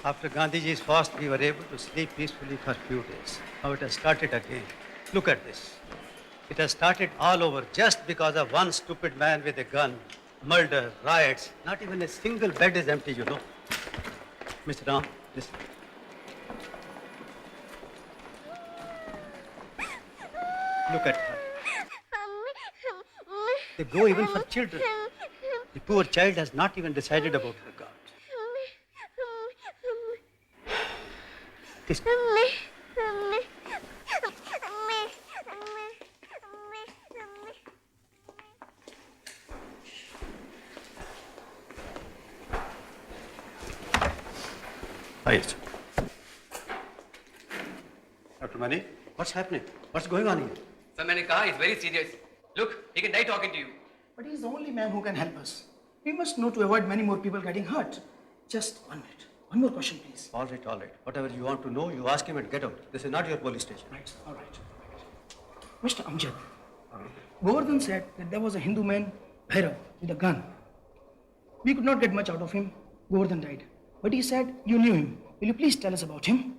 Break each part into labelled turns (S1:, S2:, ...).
S1: After Gandhiji's fast, we were able to sleep peacefully for a few days. Now it has started again. Look at this. It has started all over just because of one stupid man with a gun. Murder, riots. Not even a single bed is empty, you know. Mr. Ram, listen. Look at her. They go even for children. The poor child has not even decided about her God. This... Yes. Dr. Mani, what's happening? What's going on here?
S2: Sir, मैंने कहा it's very serious. Look, he can die talking to you.
S3: But he's the only man who can help us. We must know to avoid many more people getting hurt. Just 1 minute. One more question, please.
S1: All right, all right. Whatever you want to know, you ask him and get out. This is not your police station.
S3: Right, all right. Mr. Amjad, Govardhan said that there was a Hindu man, Bhairav, with a gun. We could not get much out of him. Govardhan died. But he said you knew him. Will you please tell us about him?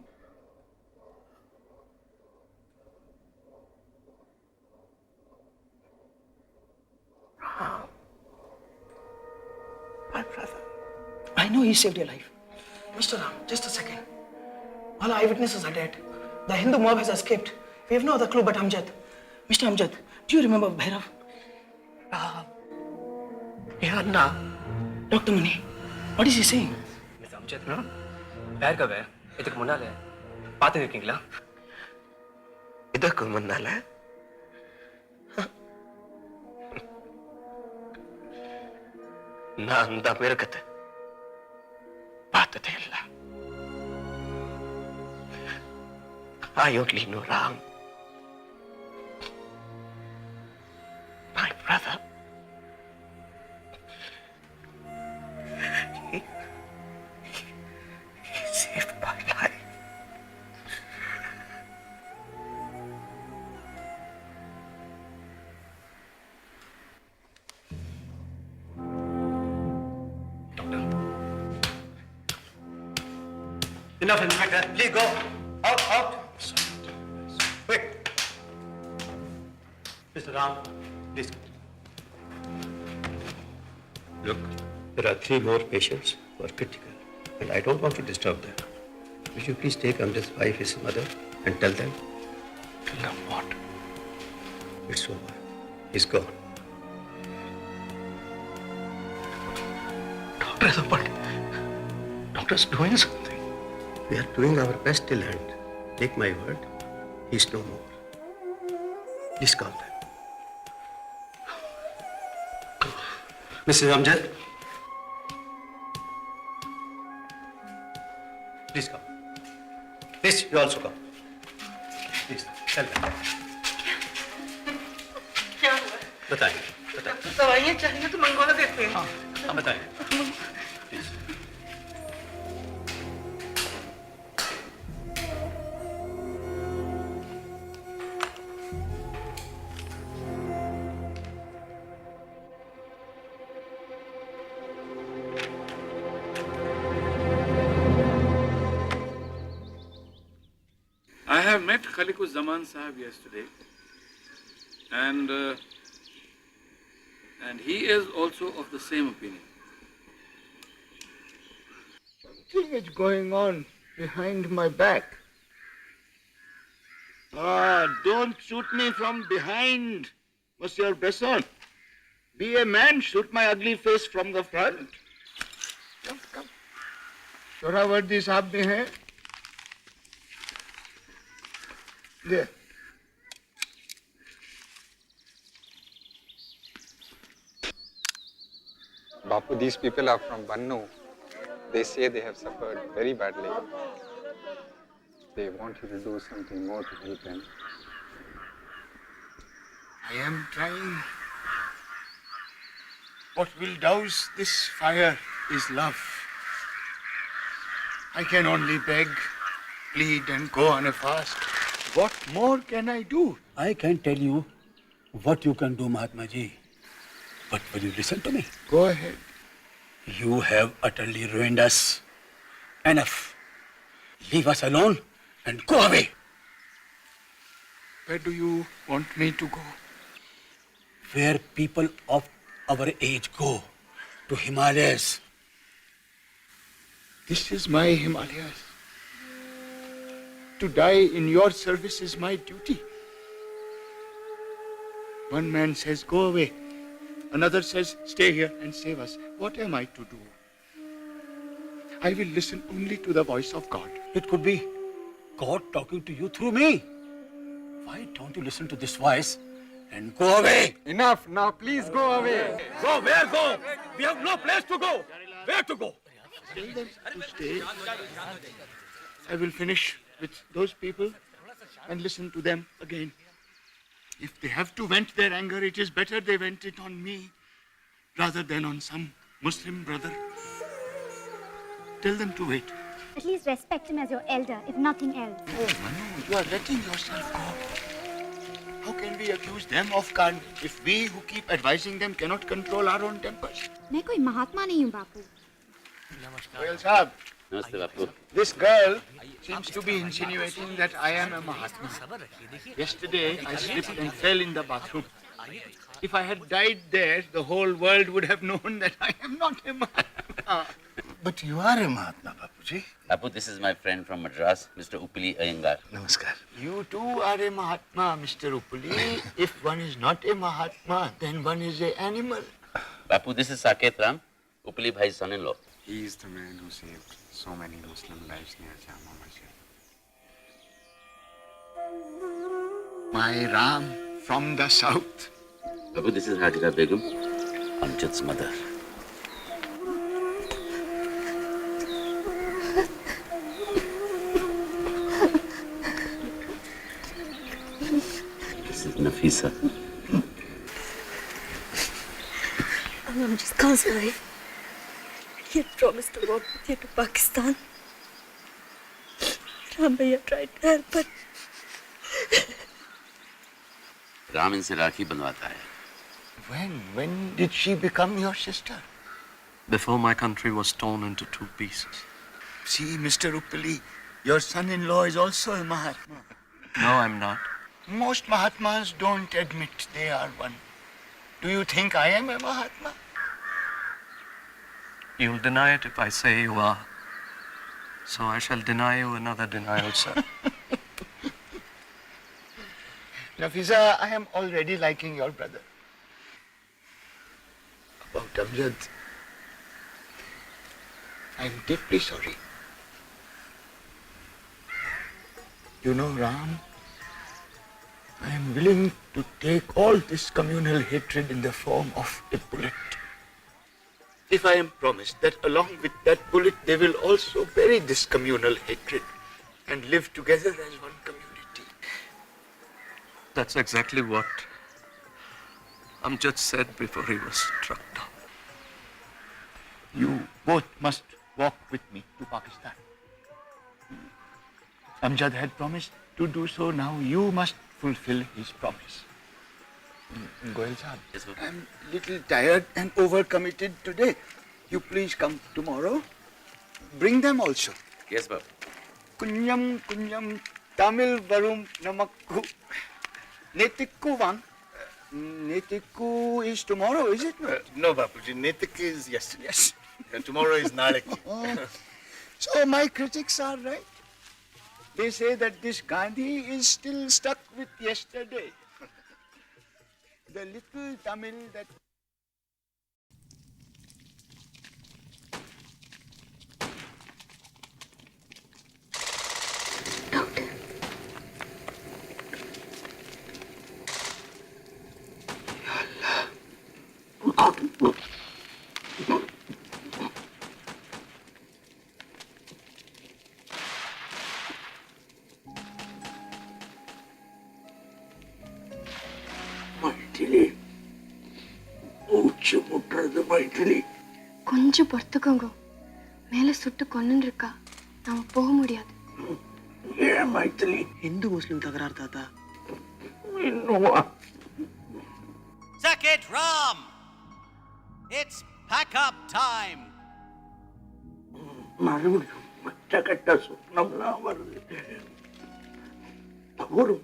S4: Ram, my brother.
S3: I know he saved your life. Mr. Ram, just a second. All eyewitnesses are dead. The Hindu mob has escaped. We have no other clue but Amjad. Mr. Amjad, do you remember Bhairav?
S4: Ram. Yeah, no.
S3: Dr. Mani, what is he saying?
S2: Mr. Amjad, no? पैर कब है? इधर मुन्ना ले. बातें नहीं निकला.
S4: इधर कौन मुन्ना ले? Nanda mirgate. Batate Allah. I only know Ram. My brother. He saved my life.
S1: Enough, Inspector. Please go. Out, out. Quick. Mr. Ram, please. Look, there are 3 more patients who are critical, and I don't want to disturb them. Will you please take Amjad's wife, his mother, and tell them?
S4: Tell them what?
S1: It's over. He's gone.
S4: Doctor's doing something.
S1: We are doing our best till end. Take my word, he's no more. Please call them. Mrs. Amjad, please come. Please, you also come. Please, tell them.
S5: क्या हुआ?
S1: बताएं, बताएं.
S5: दवाइयाँ चाहिए तो मंगवा देते हैं.
S1: हाँ, बताएं. Please.
S6: I have met Khaliquzzaman Sahab yesterday, and he is also of the same opinion.
S7: Something is going on behind my back. Don't shoot me from behind, Monsieur Besson. Be a man, shoot my ugly face from the front. Come, come. Suhrawardy साहब भी हैं. There.
S8: Bapu, these people are from Bannu. They say they have suffered very badly. They want you to do something more to help them.
S7: I am trying. What will douse this fire is love. I can only beg, plead and go on a fast. What more can I do?
S9: I can tell you what you can do, Mahatma Ji. But will you listen to me?
S7: Go ahead.
S9: You have utterly ruined us. Enough. Leave us alone and go away.
S7: Where do you want me to go?
S9: Where people of our age go, to Himalayas.
S7: This is my Himalayas. To die in your service is my duty. One man says, go away. Another says, stay here and save us. What am I to do? I will listen only to the voice of God.
S9: It could be God talking to you through me. Why don't you listen to this voice and go away?
S8: Enough, now please go away.
S9: Go, where go? We have no place to go. Where to go?
S7: Tell them to stay. I will finish with those people and listen to them again. If they have to vent their anger, it is better they vent it on me rather than on some Muslim brother. Tell them to wait.
S10: At least respect him as your elder, if nothing else.
S7: Oh, Manu, you are letting yourself go. How can we accuse them of carnage if we who keep advising them cannot control our own tempers?
S10: मैं कोई महात्मा नहीं हूँ बापू.
S7: Well, Saab,
S2: नमस्ते बापू.
S7: this girl seems to be insinuating that I am a Mahatma. Yesterday, I slipped and fell in the bathroom. If I had died there, the whole world would have known that I am not a Mahatma.
S9: But you are a Mahatma, Bapuji.
S11: Bapu, this is my friend from Madras, Mr. Upali Iyengar.
S9: Namaskar.
S7: You too are a Mahatma, Mr. Upali. If one is not a Mahatma, then one is an animal.
S11: Bapu, this is Saket Ram, Upali Bhai's son-in-law.
S8: He is the man who saved so many Muslim lives near Jama Masjid.
S7: My Ram from the south.
S11: Bapu, this is Hajira Begum, Amjad's mother. This is Nafisa.
S10: I'm Amjad's cousin. He had promised to walk with you to Pakistan. Ram Bhaiya tried to help, but
S11: Ram इनसे राखी बनवाता है.
S7: When did she become your sister?
S4: Before my country was torn into 2 pieces.
S7: See, Mr. Upali, your son-in-law is also a Mahatma.
S4: No, I'm not.
S7: Most Mahatmas don't admit they are one. Do you think I am a Mahatma?
S4: You'll deny it if I say you are. So I shall deny you another denial, sir.
S7: Nafisa, I am already liking your brother. About Amjad, I am deeply sorry. You know, Ram, I am willing to take all this communal hatred in the form of a bullet. If I am promised that along with that bullet they will also bury this communal hatred and live together as one community.
S4: That's exactly what Amjad said before he was struck down.
S7: You both must walk with me to Pakistan. Amjad had promised to do so. Now you must fulfill his promise. Goel Sahab,
S11: Yes, Bapu.
S7: I'm a little tired and overcommitted today. You please come tomorrow. Bring them also.
S11: Yes, Bapu.
S7: Kunyam Tamil Varum Namakku. Netikku Van. Netikku is tomorrow, is it not?
S12: No, Bapuji. Netik is yesterday. Yes. And tomorrow is Nalek.
S7: So my critics are right. They say that this Gandhi is still stuck with yesterday. The little Tamil that...
S10: கொஞ்சம் பொறுத்துக்கோங்க. மேல சுட்டு கொன்னு இருக்கா. நாம போக முடியாது.
S3: हिंदू मुस्लिम तकरार था.
S1: Saket Ram! It's pack up time!
S7: একটা স্বপ্ন না আমার ধরুন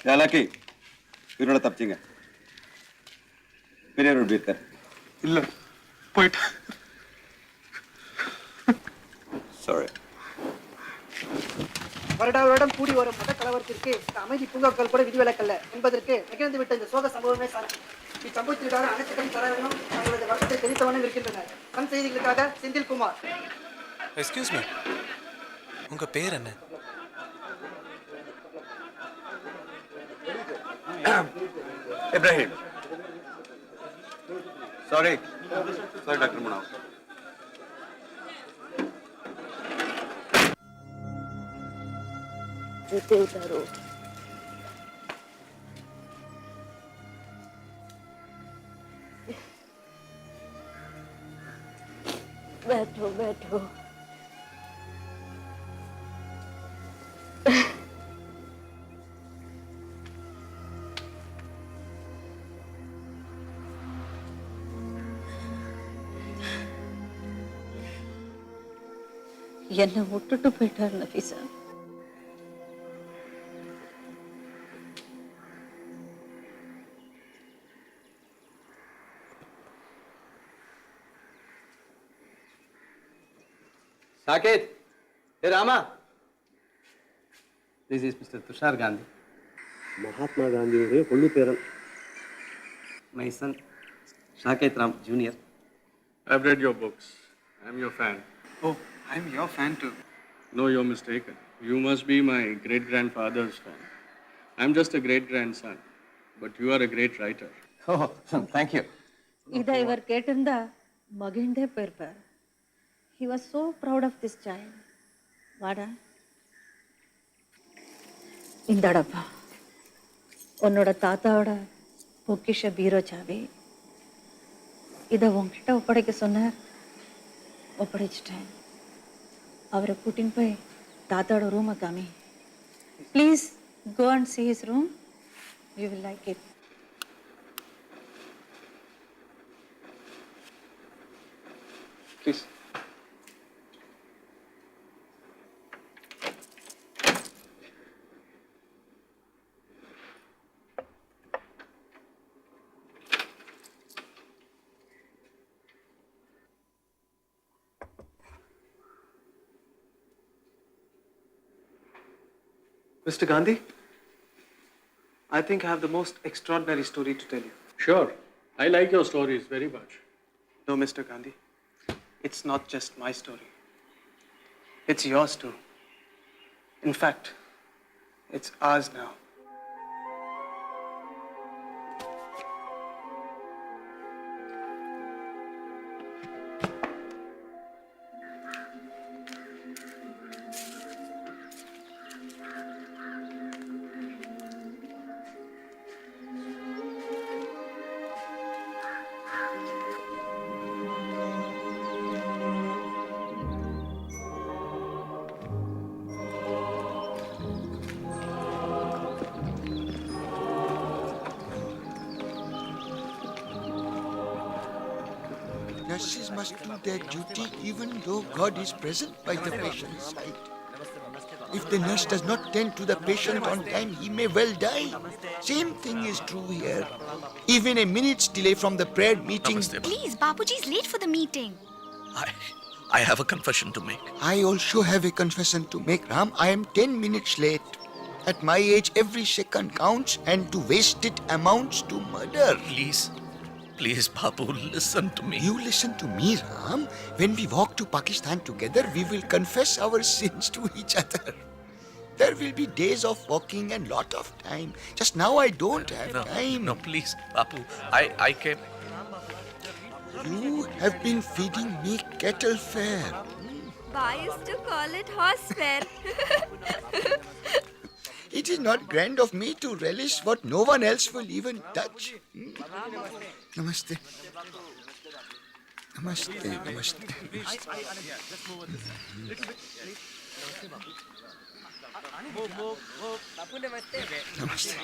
S12: ಯಾಲಕ್ಕಿ ಇವರೋட ತಪ್ಪಿಂಗ பெரியவர் எப்படி இருக்கார்
S4: இல்ல போயிட்டு
S12: சாரி
S3: வருடம் கூடி வரும் மத கலவரத்திற்கு இந்த அமைதி பூங்காக்கள் கூட விதிவிலக்கல்ல என்பதற்கு நிகழ்ந்து விட்ட இந்த சோக சம்பவமே சாட்சி. இச்சம்பவத்திற்காக அனைத்து கட்சி தலைவர்களும் தங்களது வருத்தத்தை தெரிவித்தவண்ணம் இருக்கின்றனர். கண் செய்திகளுக்காக செந்தில்குமார்.
S13: எக்ஸ்கியூஸ் மீ, உங்க பேர் என்ன?
S12: Ibrahim. Sorry, Dr. Munaf.
S10: जूते उतारो. बैठो बैठो. என்ன விட்டுட்டு போயிட்டார் Nafeesa.
S1: Saket, hey Rama. This is Mr. Tushar Gandhi.
S2: Mahatma காந்தியுடைய கொள்ளு பேரன்.
S1: My son, Saket Ram Jr.
S6: I've read your books. I'm your fan.
S8: Oh, I'm your fan too.
S6: No, you're mistaken. You must be my great-grandfather's fan. I'm just a great-grandson, but you are a great writer.
S8: Oh, thank you.
S10: இத இவர் கேட்டிருந்தா மகிழ்ந்தே போயிருப்பார். He was so proud of this child. வாடா. இந்தாடப்பா. உன்னோட தாத்தாவோட பொக்கிஷ பீரோ சாவி. இதை உன்கிட்ட ஒப்படைக்க சொன்னார். ஒப்படைச்சிட்டேன். அவரை கூட்டின்னு போய் தாத்தாவோட ரூமை காமி. Please go and see his room. You will like it.
S8: Please.
S4: Mr. Gandhi, I think I have the most extraordinary story to tell you.
S6: Sure. I like your stories very much.
S4: No, Mr. Gandhi, it's not just my story. It's yours too. In fact, it's ours now.
S7: Nurses must do their duty even though God is present by the patient's side. If the nurse does not tend to the patient on time, he may well die. Same thing is true here. Even a minute's delay from the prayer meeting...
S14: Please, Bapuji is late for the meeting.
S13: I have a confession to make.
S7: I also have a confession to make, Ram. I am 10 minutes late. At my age, every second counts, and to waste it amounts to murder.
S13: Please, Babu, listen to me.
S7: You listen to me, Ram. When we walk to Pakistan together, we will confess our sins to each other. There will be days of walking and lot of time. Just now I don't have time.
S13: No, please, Babu. I came...
S7: You have been feeding me cattle fare.
S14: Ba used to call it horse fair.
S7: It is not grand of me to relish what no one else will even touch. Namaste. Namaste, namaste. Namaste.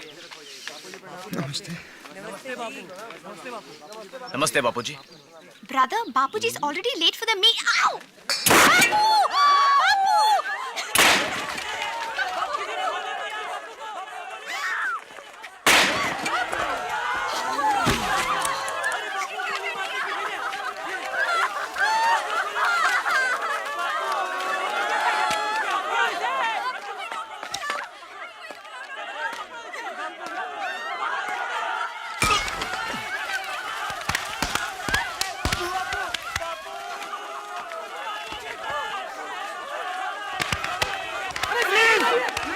S7: Namaste.
S2: Namaste, Bapuji.
S14: Brother, Bapuji's already late for the meet. Ow! Bapu!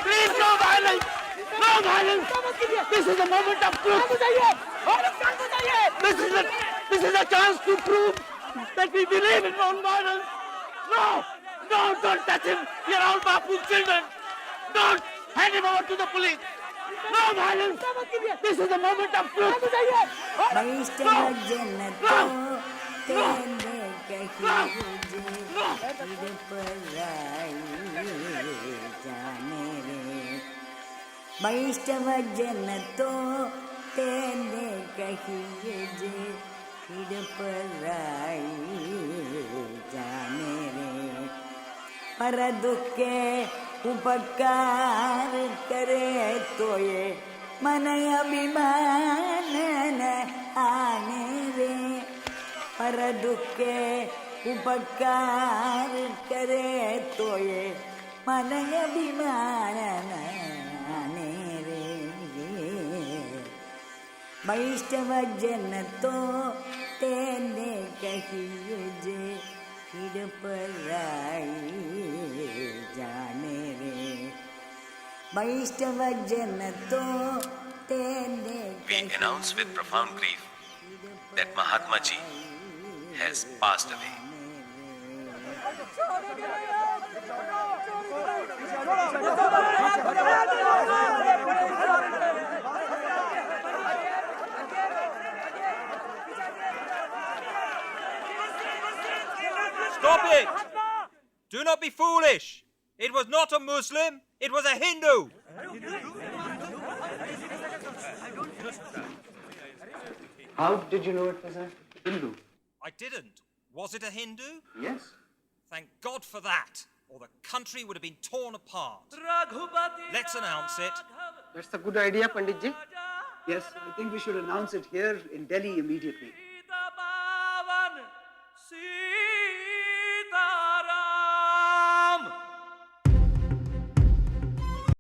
S5: Please, no violence! No violence! This is a moment of truth! This is a chance to prove that we believe in non-violence! No! No, don't touch him! We are all Bapu's children! Don't hand him over to the police! No violence! This is a moment of truth!
S10: वैष्णव जन तो तेने कहिए जे फिर पराई जाने रे पर दुख के उपकार करे तो ये मन अभिमान न आने रे पर दुख के उपकार करे तो ये मन अभिमान न वैष्णव जन तो तेने कहिए जे फिर पराई जाने रे वैष्णव जन तो तेने
S13: We announce with profound grief that Mahatma Ji has passed away.
S15: Stop it! Do not be foolish. It was not a Muslim, it was a Hindu.
S4: How did you know it was a Hindu?
S15: I didn't. Was it a Hindu?
S4: Yes.
S15: Thank God for that, or the country would have been torn apart. Let's announce it.
S4: That's a good idea, Pandit ji.
S1: Yes, I think we should announce it here in Delhi immediately.
S5: See